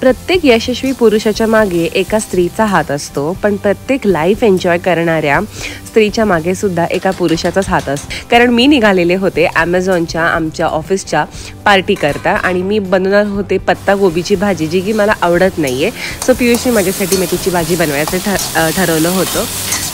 प्रत्येक यशस्वी पुरुषाच्या मागे एका स्त्रीचा हात असतो, पण प्रत्येक लाईफ एन्जॉय करणाऱ्या स्त्रीच्या मागे सुद्धा एका पुरुषाचाच हात असतो. कारण मी निघालेले होते ॲमेझॉनच्या आमच्या ऑफिसच्या पार्टी करता आणि मी बनवणार होते पत्ता गोबीची भाजी, जी की मला आवडत नाही आहे. सो पियुषने माझ्यासाठी मेथीची भाजी बनवायचं ठरवलं होतं.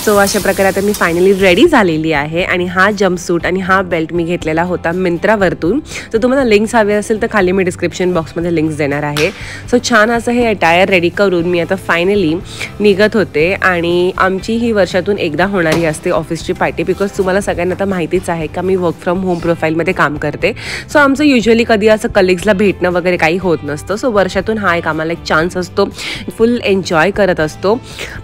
सो अशा प्रकारे आता मी फायनली रेडी झालेली आहे आणि हा जम्पसूट आणि हा बेल्ट मी घेतलेला होता मिंत्रावरतून. तर तुम्हाला लिंक्स हवे असेल तर खाली मी डिस्क्रिप्शन बॉक्समध्ये लिंक्स देणार आहे. सो छान असं हे अटायर रेडी करून मी आता फायनली निघत होते. आणि आमची ही वर्षातून एकदा होणारी असते ऑफिसची पार्टी, बिकॉज तुम्हाला सगळ्यांना आता माहितीच आहे का मी वर्क फ्रॉम होम प्रोफाईलमध्ये काम करते. सो आमचं युजली कधी असं कलिग्सला भेटणं वगैरे काही होत नसतं. सो वर्षातून हा एक आम्हाला एक चान्स असतो, फुल एन्जॉय करत असतो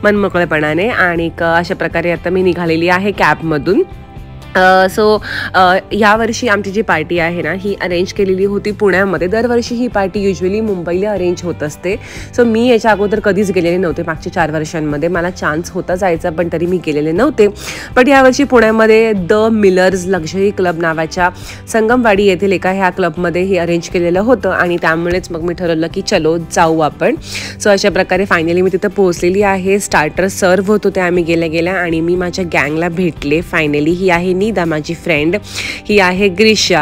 मनमोकळेपणाने. आणि अशा प्रकारे आता मी निघालेली आहे कॅबमधून. सो यावर्षी आमची जी पार्टी आहे ना, ही अरेंज केलेली होती पुण्यामध्ये. दरवर्षी ही पार्टी युजली मुंबईला अरेंज होत असते. सो मी याच्या अगोदर कधीच गेलेले नव्हते मागच्या 4 वर्षांमध्ये. मला चान्स होता जायचा, पण तरी मी गेलेले नव्हते. पण यावर्षी पुण्यामध्ये द मिलर्स लक्झरी क्लब नावाच्या संगमवाडी येथील एका ह्या क्लबमध्ये हे अरेंज केलेलं होतं आणि त्यामुळेच मग मी ठरवलं की चलो जाऊ आपण. सो अशा प्रकारे फायनली मी तिथं पोहोचलेली आहे. स्टार्टर सर्व होत होते आम्ही गेल्या आणि मी माझ्या गँगला भेटले फायनली. ही आहे दा माझी फ्रेंड, ही आहे ग्रीशा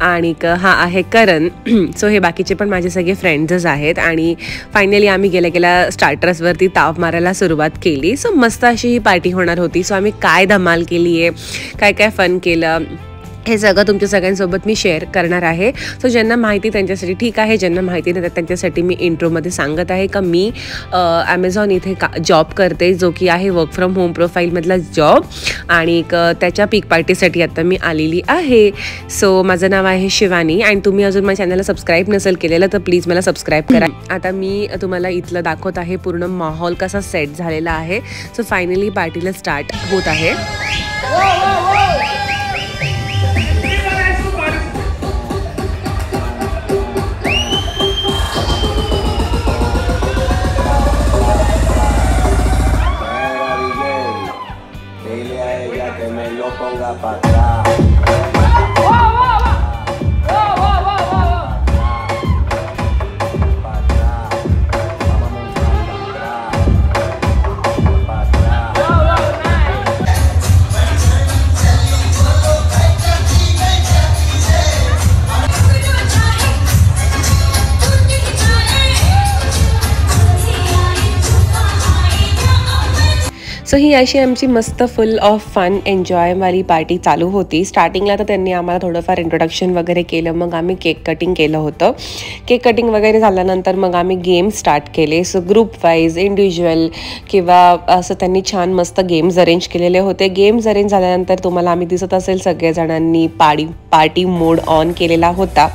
आणि हा आहे करण. सो हे बाकीचे पण माझे सगळे फ्रेंड्सच आहेत. आणि फायनली आम्ही गेल्या स्टार्टर्सवरती ताव मारायला सुरुवात केली. सो मस्त अशी ही पार्टी होणार होती. सो आम्ही काय धमाल केली आहे, काय काय फन केलं, हे सगळं तुमच्या सगळ्यांसोबत मी शेअर करणार आहे. सो ज्यांना माहिती त्यांच्यासाठी ठीक आहे, ज्यांना माहिती नाही त्यांच्यासाठी मी इंट्रोमध्ये सांगत आहे का मी ॲमेझॉन इथे जॉब करते, जो की आहे वर्क फ्रॉम होम प्रोफाईलमधला जॉब. आणि त्याच्या पीक पार्टीसाठी आता मी आलेली आहे. सो माझं नाव आहे शिवानी आणि तुम्ही अजून माझ्या चॅनलला सबस्क्राईब नसेल केलेलं तर प्लीज मला सबस्क्राईब करा. आता मी तुम्हाला इथलं दाखवत आहे पूर्ण माहोल कसा सेट झालेला आहे. सो फायनली पार्टीला स्टार्ट होत आहे. सो ही अशी आमची मस्त फुल ऑफ फन एन्जॉयवाली पार्टी चालू होती. स्टार्टिंगला तर त्यांनी आम्हाला थोडंफार इंट्रोडक्शन वगैरे केलं, मग आम्ही केक कटिंग केलं होतं. केक कटिंग वगैरे झाल्यानंतर मग आम्ही गेम्स स्टार्ट केले. सो ग्रुप वाईज, इंडिव्हिज्युअल किंवा असं त्यांनी छान मस्त गेम्स अरेंज केलेले होते. गेम्स अरेंज झाल्यानंतर तुम्हाला आम्ही दिसत असेल सगळेजणांनी पार्टी मोड ऑन केलेला होता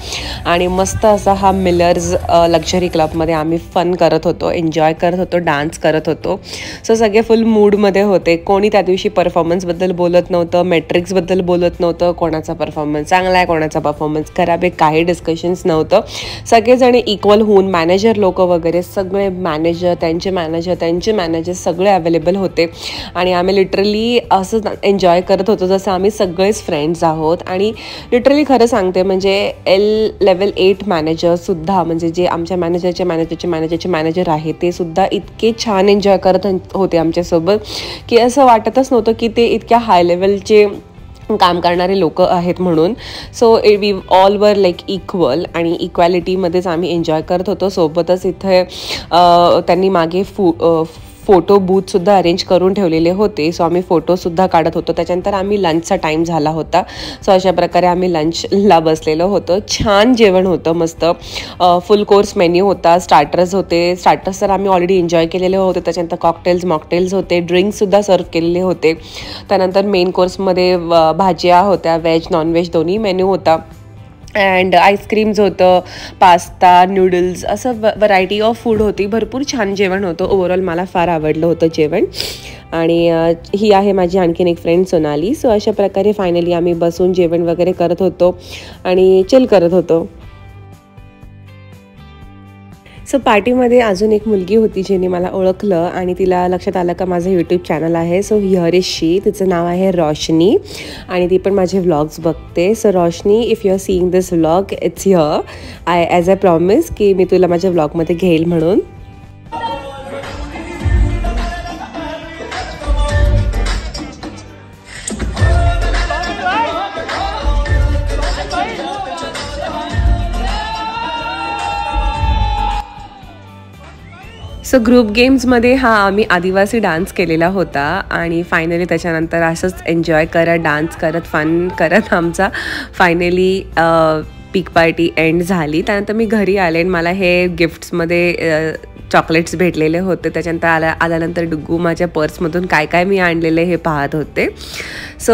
आणि मस्त असा हा मिलर्स लक्झरी क्लबमध्ये आम्ही फन करत होतो, एन्जॉय करत होतो, डान्स करत होतो. सो सगळे फुल मूडमध्ये होते. कोणी त्या दिवशी परफॉर्मन्सबद्दल बोलत नव्हतं, मेट्रिक्सबद्दल बोलत नव्हतं, कोणाचा परफॉर्मन्स चांगला आहे, कोणाचा परफॉर्मन्स खराब आहे, काही डिस्कशन्स नव्हतं. सगळेजण इक्वल होऊन मॅनेजर लोक वगैरे सगळे मॅनेजर, त्यांचे मॅनेजर सगळे अवेलेबल होते आणि आम्ही लिटरली असं एन्जॉय करत होतो जसं आम्ही सगळेच फ्रेंड्स आहोत. आणि लिटरली खरं सांगते म्हणजे लेवल 8 मॅनेजरसुद्धा, म्हणजे जे आमच्या मॅनेजरचे मॅनेजर आहे ते सुद्धा इतके छान एन्जॉय करत होते आमच्यासोबत की असं वाटतच नव्हतं की ते इतक्या हाय लेवलचे काम करणारे लोक आहेत म्हणून. So we all were like equal आणि इक्वॅलिटीमध्येच आम्ही एन्जॉय करत होतो. सोबतच इथे त्यांनी मागे फोटो बूथसुद्धा अरेंज करून ठेवलेले होते. सो आम्ही फोटोसुद्धा काढत होतो. त्याच्यानंतर आम्ही लंचचा टाईम झाला होता. सो अशा प्रकारे आम्ही लंचला बसलेलो होतो. छान जेवण होतं, मस्त फुल कोर्स मेन्यू होता. स्टार्टर्स तर आम्ही ऑलरेडी एन्जॉय केलेले होते. त्याच्यानंतर मॉकटेल्स होते, ड्रिंक्ससुद्धा सर्व केलेले होते. त्यानंतर मेन कोर्समध्ये भाज्या होत्या, व्हेज नॉनव्हेज दोन्ही मेन्यू होता. अँड आईस्क्रीम्स होतं, पास्ता, नूडल्स, असं व्हरायटी ऑफ फूड होती. भरपूर छान जेवण होतं. ओव्हरऑल मला फार आवडलं होतं जेवण. आणि ही आहे माझी आणखीन एक फ्रेंड सोनाली. सो अशा प्रकारे फायनली आम्ही बसून जेवण वगैरे करत होतो आणि चिल करत होतो. सो पार्टीमध्ये अजून एक मुलगी होती जिने मला ओळखलं आणि तिला लक्षात आलं का माझं यूट्यूब चॅनल आहे. सो हिअर इज शी. तिचं नाव आहे रोशनी आणि ती पण माझे व्लॉग्स बघते. So Roshni, if you are seeing this vlog, it's here. As I promise की मी तुला माझ्या व्लॉगमध्ये घेईल म्हणून. सो ग्रुप गेम्समध्ये आम्ही आदिवासी डान्स केलेला होता आणि फायनली त्याच्यानंतर असंच एन्जॉय करत, डान्स करत, फन करत आमचा फायनली पीक पार्टी एंड झाली. त्यानंतर मी घरी आले आणि मला हे गिफ्ट्समध्ये चॉकलेट्स भेटलेले होते. त्याच्यानंतर आल्यानंतर डुग्गू माझ्या पर्समधून काय काय मी आणलेले हे पाहत होते. सो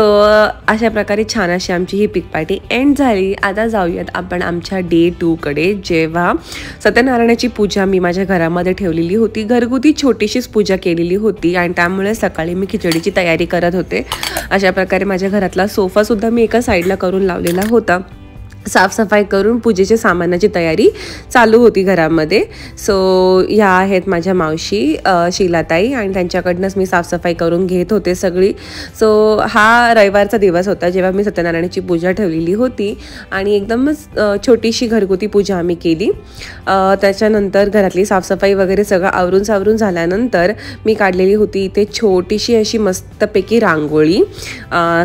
अशा प्रकारे छान अशी आमची ही पीक पार्टी एंड झाली. आता जाऊयात आपण आमच्या डे 2कडे, जेव्हा सत्यनारायणाची पूजा मी माझ्या घरामध्ये ठेवलेली होती. घरगुती छोटीशीच पूजा केलेली होती आणि त्यामुळे सकाळी मी खिचडीची तयारी करत होते. अशा प्रकारे माझ्या घरातला सोफासुद्धा मी एका साईडला करून लावलेला होता. साफसफाई करून पूजेच्या सामानाची तयारी चालू होती घरामध्ये. सो ह्या आहेत माझ्या मावशी शीलाताई आणि त्यांच्याकडनंच मी साफसफाई करून घेत होते सगळी. सो हा रविवारचा दिवस होता जेव्हा मी सत्यनारायणाची पूजा ठेवलेली होती आणि एकदमच छोटीशी घरगुती पूजा आम्ही केली. त्याच्यानंतर घरातली साफसफाई वगैरे सगळं आवरून सावरून झाल्यानंतर मी काढलेली होती इथे छोटीशी अशी मस्तपैकी रांगोळी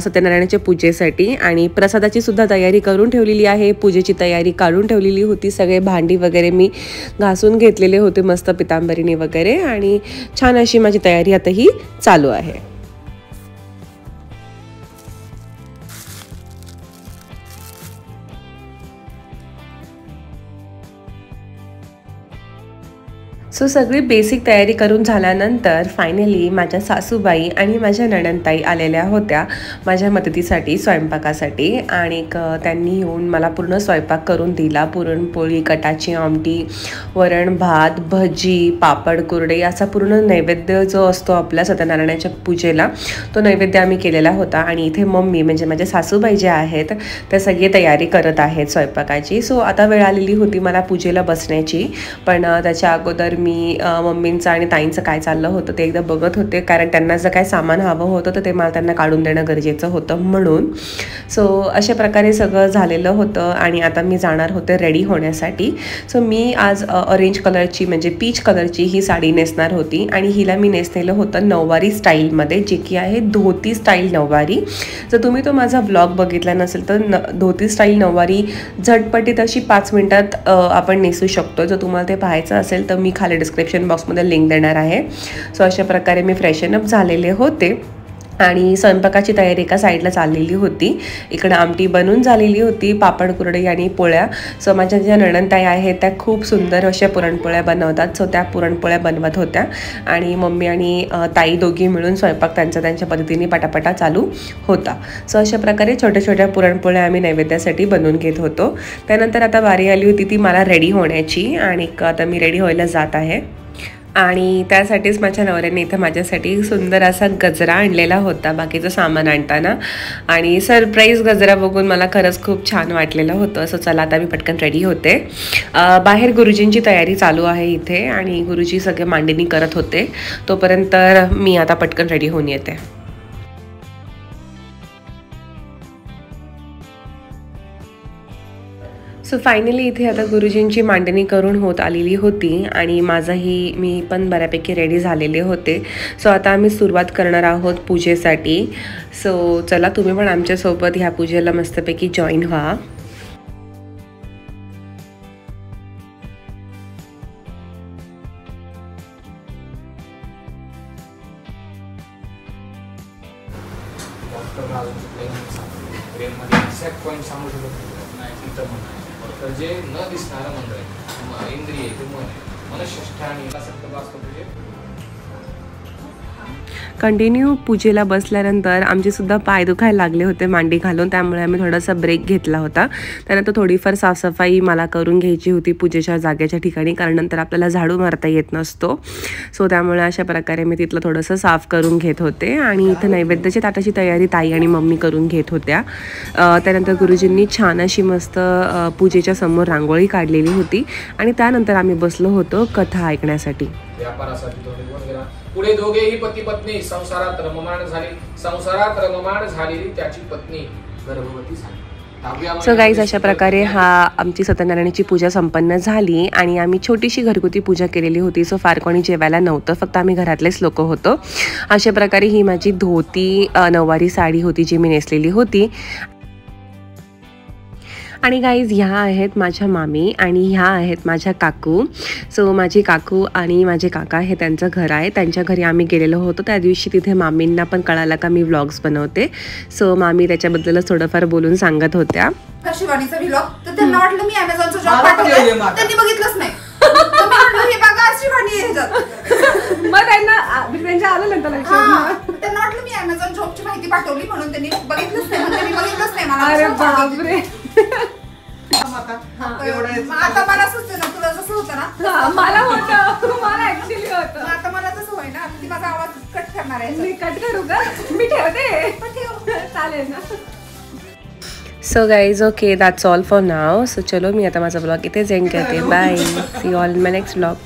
सत्यनारायणाच्या पूजेसाठी आणि प्रसादाची सुद्धा तयारी करून ठेवलेली आहे. पूजेची तयारी काढून ठेवलेली होती. सगळे भांडी वगैरे मी घासून घेतलेले होते मस्त पितांबरीने वगैरे आणि छान अशी माझी तयारी आता ही चालू आहे. सो सगळी बेसिक तयारी करून झाल्यानंतर फायनली माझ्या सासूबाई आणि माझ्या नणंदताई आलेल्या होत्या माझ्या मदतीसाठी स्वयंपाकासाठी आणि त्यांनी येऊन मला पूर्ण स्वयंपाक करून दिला. पुरणपोळी, कटाची आमटी, वरण भात, भजी, पापड, कुरडे असा पूर्ण नैवेद्य जो असतो आपल्या सत्यनारायणाच्या पूजेला तो नैवेद्य आम्ही केलेला होता. आणि इथे मम्मी म्हणजे माझ्या सासूबाई ज्या आहेत त्या सगळी तयारी करत आहेत स्वयंपाकाची. सो आता वेळ आलेली होती मला पूजेला बसण्याची, पण त्याच्या अगोदर मी मम्मींचं आणि ताईंचं काय चाललं होतं ते एकदा बघत होते, कारण त्यांना जर काय सामान हवं होतं तर ते मला त्यांना काढून देणं गरजेचं होतं म्हणून. सो अशा प्रकारे सगळं झालेलं होतं आणि आता मी जाणार होते रेडी होण्यासाठी. सो मी आज ऑरेंज कलरची म्हणजे पीच कलरची ही साडी नेसणार होती आणि हिला मी नेसलेलं होतं नऊवारी स्टाईलमध्ये, जे की आहे धोती स्टाईल नऊवारी. जर तुम्ही तो माझा व्लॉग बघितला नसेल तर धोती स्टाईल नऊवारी झटपटीत अशी 5 मिनिटात आपण नेसू शकतो. जर तुम्हाला ते पाहायचं असेल तर मी खाली डिस्क्रिप्शन बॉक्समध्ये लिंक देणार आहे. सो अशा प्रकारे मी फ्रेशनअप झालेले होते आणि स्वयंपाकाची तयारी एका साईडला चाललेली होती. इकडं आमटी बनून झालेली होती, पापड, कुरडई आणि पोळ्या. सो माझ्या ज्या नणंदताई आहेत त्या खूप सुंदर अशा पुरणपोळ्या बनवतात. सो त्या पुरणपोळ्या बनवत होत्या आणि मम्मी आणि ताई दोघी मिळून स्वयंपाक त्यांच्या पद्धतीने पटापटा चालू होता. सो अशा प्रकारे छोट्या छोट्या पुरणपोळ्या आम्ही नैवेद्यासाठी बनवून घेत होतो. त्यानंतर आता वारी आली होती ती मला रेडी होण्याची आणि आता मी रेडी व्हायला जात आहे. आणि त्यासाठीच माझ्या नवऱ्याने इथं माझ्यासाठी सुंदर असा गजरा आणलेला होता बाकीचं सामान आणताना आणि सरप्राईज गजरा बघून मला खरंच खूप छान वाटलेलं होतं. सो चला आता मी पटकन रेडी होते. बाहेर गुरुजींची तयारी चालू आहे इथे आणि गुरुजी सगळे मांडणी करत होते, तोपर्यंत मी आता पटकन रेडी होऊन येते. सो फायनली इथे आता गुरुजींची मांडणी करून होत आलेली होती आणि मी पण बऱ्यापैकी रेडी झालेले होते. सो आता आम्ही सुरुवात करणार आहोत पूजेसाठी. सो चला तुम्ही पण आमच्यासोबत ह्या पूजेला मस्तपैकी जॉईन व्हा. तर जे न दिसणारं मंडळ आहे, इंद्रिय ते मन आहे, मनषष्ठानी असं असतो. म्हणजे कंटिन्यू पूजेला बसल्यानंतर आमचे सुद्धा पाय दुखायला लागले होते मांडी घालून, त्यामुळे आम्ही थोडासा ब्रेक घेतला होता. त्यानंतर थोडीफार साफसफाई मला करून घ्यायची होती पूजेच्या जागेच्या ठिकाणी, कारण नंतर आपल्याला झाडू मारता येत नसतो. सो त्यामुळे अशा प्रकारे मी तिथलं थोडंसं साफ करून घेत होते. आणि इथं नैवेद्याची ताटाची तयारी ताई आणि मम्मी करून घेत होत्या. त्यानंतर गुरुजींनी छान अशी मस्त पूजेच्या समोर रांगोळी काढलेली होती आणि त्यानंतर आम्ही बसलो होतो कथा ऐकण्यासाठी. व्यापारासाठी तो निघून गेला. पुढे दोघेही पती पत्नी संसारात रममाण झालेली त्याची पत्नी गर्भवती झाली. सो गाईज अशा प्रकारे आमची सत्यनारायणाची पूजा संपन्न झाली आणि आम्ही छोटीशी घरगुती पूजा केलेली होती. सो फार कोणी जेवायला नव्हतं, फक्त आम्ही घरातलेच लोक होतो. अशा प्रकारे ही माझी धोती नऊवारी साडी होती जी मी नेसलेली होती. आणि गाईज ह्या आहेत माझ्या मामी आणि ह्या आहेत माझ्या काकू. सो माझी काकू आणि माझे काका हे त्यांचं घर आहे. त्यांच्या घरी आम्ही गेलेलो होतो. त्या दिवशी तिथे मामींना पण कळालं का मी व्लॉग्स बनवते. सो मामी त्याच्याबद्दलच थोडंफार बोलून सांगत होत्या. शिवानीचा व्लॉग तर त्यांना वाटलं मी अमेझॉनचा जॉब पाठवले, त्यांनी बघितलंच नाही. हे बघा शिवानी मग त्यांच्या आलं नंतर त्यांना वाटलं मी अमेझॉन जॉबची माहिती पाठवली म्हणून त्यांनी बघितलंच नाही मला. अरे बापरे. आता मला सुचते ना, तुला जसं होतं ना मला होतं, मला ऍक्च्युली होतं. आता मला तसं होय ना, ती माझा आवाज कट करणार आहे. मी कट करू का? मी ठेवते. चालेल ना. So guys okay, that's all for now. So चलो मी आता माझा ब्लॉग इथेच एंड करते. Bye, see all in my next blog.